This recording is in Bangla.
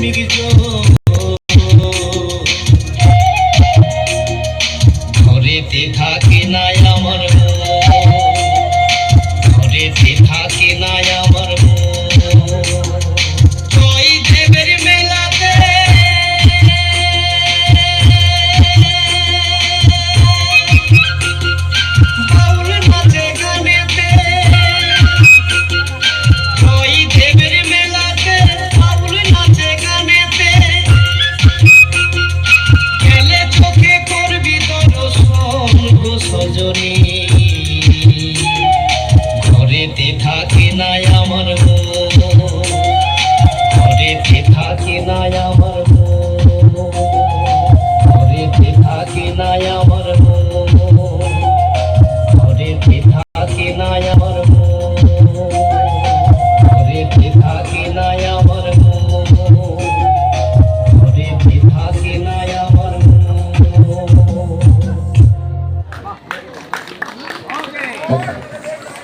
প্রেমিক ঘরেতে থাকে নাই আমার ঘরেতে থাকে নাই আমার জয় দেবের মেলাতে বাউল নাচে গানেতে জয় দেবের মেলাতে বাউল নাচে গানেতে গেলে চোখে করবি দর্শন গো সজনী ঘরেতে থাকে নাই আমার ঘরেতে থাকে নাই আমার ঘরেতে থাকে নাই।